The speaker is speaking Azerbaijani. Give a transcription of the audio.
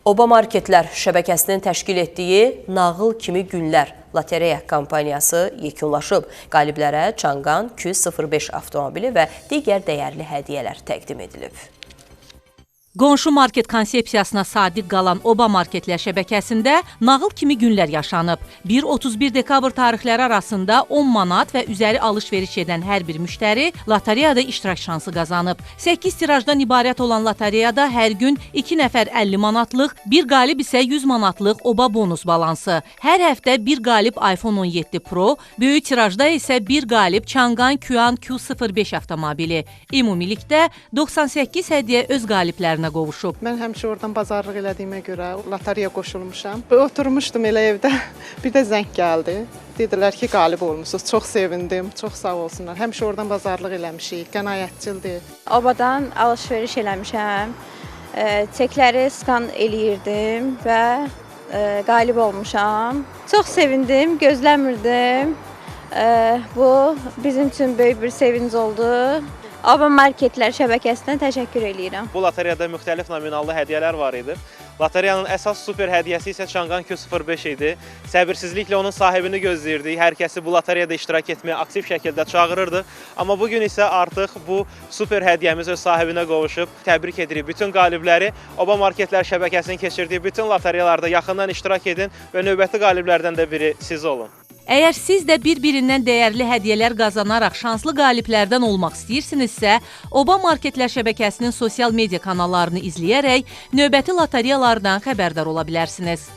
Oba Marketlər şəbəkəsinin təşkil etdiyi Nağıl kimi günlər lotereya kampaniyası yekunlaşıb. Qaliblərə Çanqan 205 avtomobili və digər dəyərli hədiyyələr təqdim edilib. Qonşu market konsepsiyasına sadiq qalan Oba Marketlər şəbəkəsində nağıl kimi günlər yaşanıb. 1-31 dekabr tarixləri arasında 10 manat və üzəri alış-veriş edən hər bir müştəri lotereyada iştirak şansı qazanıb. 8 tirajdan ibarət olan lotereyada hər gün 2 nəfər 50 manatlıq, bir qalib isə 100 manatlıq Oba bonus balansı. Hər həftə bir qalib iPhone 17 Pro, böyük tirajda isə bir qalib Çanqan Kuan Q05 avtomobili. Ümumilikdə 98 hədiyyə öz qaliblərinə qovuşub. Mən həmişə oradan bazarlıq elədiyimə görə lotereya qoşulmuşam. Oturmuşdum elə evdə, bir də zəng gəldi. Dedilər ki, qalib olmuşsunuz. Çox sevindim, çox sağ olsunlar. Həmişə oradan bazarlıq eləmişik, qənaətçildir. Obadan alış-veriş eləmişəm, çekləri skan eləyirdim və qalib olmuşam. Çox sevindim, gözləmirdim. Bu bizim üçün böyük bir sevinc oldu. Oba Marketlər şəbəkəsinə təşəkkür edirəm. Bu lotereyada müxtəlif nominallı hədiyyələr var idi. Lotereyanın əsas super hədiyyəsi isə Çanqan Q05 idi. Səbirsizliklə onun sahibini gözləyirdik. Hər kəsi bu lotereyada iştirak etməyə aktiv şəkildə çağırırdı. Amma bugün isə artıq bu super hədiyyəmiz öz sahibinə qovuşub. Təbrik edirik bütün qalibləri. Oba Marketlər şəbəkəsinin keçirdiyi bütün lotereyalarda yaxından iştirak edin və növbəti qaliblərdən də biri siz olun. Əgər siz də bir-birindən dəyərli hədiyyələr qazanaraq şanslı qaliblərdən olmaq istəyirsinizsə, Oba Marketlər şəbəkəsinin sosial media kanallarını izləyərək növbəti lotereyalardan xəbərdar ola bilərsiniz.